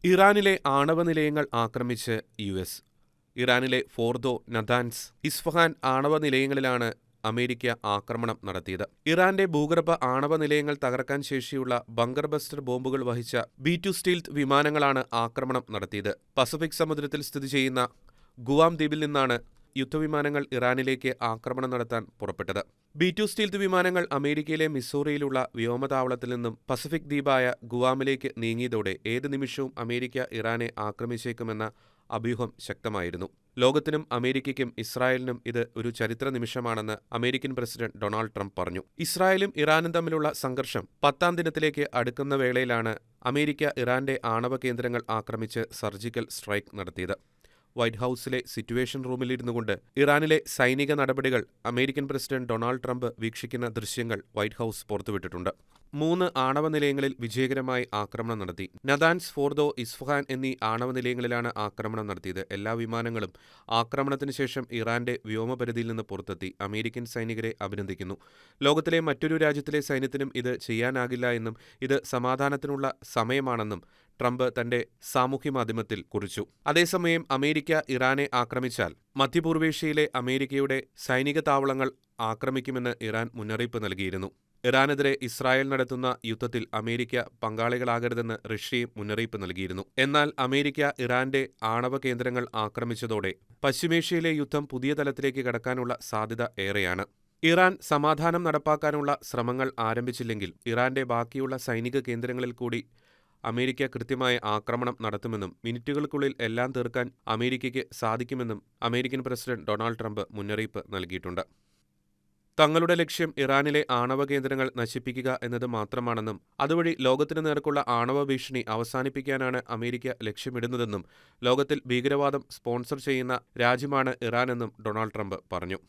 ഇറാനിലെ ആണവ നിലയങ്ങൾ ആക്രമിച്ച് യു.എസ്. ഇറാനിലെ ഫോർദോ, നതാൻസ്, ഇസ്ഫഹാൻ ആണവ നിലയങ്ങളിലാണ് അമേരിക്ക ആക്രമണം നടത്തിയത്. ഇറാന്റെ ഭൂഗർഭ ആണവ നിലയങ്ങൾ തകർക്കാൻ ശേഷിയുള്ള ബങ്കർ ബസ്റ്റർ ബോംബുകൾ വഹിച്ച B-2 സ്റ്റീൽത്ത് വിമാനങ്ങളാണ് ആക്രമണം നടത്തിയത്. പസഫിക് സമുദ്രത്തിൽ സ്ഥിതി ചെയ്യുന്ന ഗുവാം ദ്വീപിൽ നിന്നാണ് യുദ്ധവിമാനങ്ങൾ ഇറാനിലേക്ക് ആക്രമണം നടത്താൻ പുറപ്പെട്ടത്. B-2 സ്റ്റീൽത്ത് വിമാനങ്ങൾ അമേരിക്കയിലെ മിസോറിയിലുള്ള വ്യോമതാവളത്തിൽ നിന്നും പസഫിക് ദ്വീപായ ഗുവാമിലേക്ക് നീങ്ങിയതോടെ ഏത് നിമിഷവും അമേരിക്ക ഇറാനെ ആക്രമിച്ചേക്കുമെന്ന അഭ്യൂഹം ശക്തമായിരുന്നു. ലോകത്തിനും അമേരിക്കയ്ക്കും ഇസ്രായേലിനും ഇത് ഒരു ചരിത്ര നിമിഷമാണെന്ന് അമേരിക്കൻ പ്രസിഡന്റ് ഡൊണാൾഡ് ട്രംപ് പറഞ്ഞു. ഇസ്രായേലും ഇറാനും തമ്മിലുള്ള സംഘർഷം 10ാം ദിനത്തിലേക്ക് അടുക്കുന്ന വേളയിലാണ് അമേരിക്ക ഇറാന്റെ ആണവ കേന്ദ്രങ്ങൾ ആക്രമിച്ച് സർജിക്കൽ സ്ട്രൈക്ക് നടത്തിയത്. വൈറ്റ് ഹൌസിലെ സിറ്റുവേഷൻ റൂമിലിരുന്നുകൊണ്ട് ഇറാനിലെ സൈനിക നടപടികൾ അമേരിക്കൻ പ്രസിഡന്റ് ഡൊണാൾഡ് ട്രംപ് വീക്ഷിക്കുന്ന ദൃശ്യങ്ങൾ വൈറ്റ് ഹൌസ് പുറത്തുവിട്ടിട്ടുണ്ട്. 3 ആണവ നിലയങ്ങളിൽ വിജയകരമായി ആക്രമണം നടത്തി. നതാൻസ്, ഫോർദോ, ഇസ്ഫഹാൻ എന്നീ ആണവ നിലയങ്ങളിലാണ് ആക്രമണം നടത്തിയത്. എല്ലാ വിമാനങ്ങളും ആക്രമണത്തിന് ശേഷം ഇറാന്റെ വ്യോമപരിധിയിൽ നിന്ന് പുറത്തെത്തി. അമേരിക്കൻ സൈനികരെ അഭിനന്ദിക്കുന്നു. ലോകത്തിലെ മറ്റൊരു രാജ്യത്തിലെ സൈന്യത്തിനും ഇത് ചെയ്യാനാകില്ല എന്നും ഇത് സമാധാനത്തിനുള്ള സമയമാണെന്നും ട്രംപ് തന്റെ സാമൂഹ്യമാധ്യമത്തിൽ കുറിച്ചു. അതേസമയം അമേരിക്ക ഇറാനെ ആക്രമിച്ചാൽ മധ്യപൂർവേഷ്യയിലെ അമേരിക്കയുടെ സൈനിക താവളങ്ങൾ ആക്രമിക്കുമെന്ന് ഇറാൻ മുന്നറിയിപ്പ് നൽകിയിരുന്നു. ഇറാനെതിരെ ഇസ്രായേൽ നടത്തുന്ന യുദ്ധത്തിൽ അമേരിക്ക പങ്കാളികളാകരുതെന്ന് റഷ്യയും മുന്നറിയിപ്പ് നൽകിയിരുന്നു. എന്നാൽ അമേരിക്ക ഇറാന്റെ ആണവ കേന്ദ്രങ്ങൾ ആക്രമിച്ചതോടെ പശ്ചിമേഷ്യയിലെ യുദ്ധം പുതിയ തലത്തിലേക്ക് കടക്കാനുള്ള സാധ്യത ഏറെയാണ്. ഇറാൻ സമാധാനം നടപ്പാക്കാനുള്ള ശ്രമങ്ങൾ ആരംഭിച്ചില്ലെങ്കിൽ ഇറാന്റെ ബാക്കിയുള്ള സൈനിക കേന്ദ്രങ്ങളിൽ കൂടി അമേരിക്ക കൃത്യമായ ആക്രമണം നടത്തുമെന്നും മിനിറ്റുകൾക്കുള്ളിൽ എല്ലാം തീർക്കാൻ അമേരിക്കയ്ക്ക് സാധിക്കുമെന്നും അമേരിക്കൻ പ്രസിഡന്റ് ഡൊണാൾഡ് ട്രംപ് മുന്നറിയിപ്പ് നൽകിയിട്ടുണ്ട്. തങ്ങളുടെ ലക്ഷ്യം ഇറാനിലെ ആണവ കേന്ദ്രങ്ങൾ നശിപ്പിക്കുക എന്നത് മാത്രമാണെന്നും അതുവഴി ലോകത്തിനു നേർക്കുള്ള ആണവ ഭീഷണി അവസാനിപ്പിക്കാനാണ് അമേരിക്ക ലക്ഷ്യമിടുന്നതെന്നും ലോകത്തിൽ ഭീകരവാദം സ്പോൺസർ ചെയ്യുന്ന രാജ്യമാണ് ഇറാനെന്നും ഡൊണാൾഡ് ട്രംപ് പറഞ്ഞു.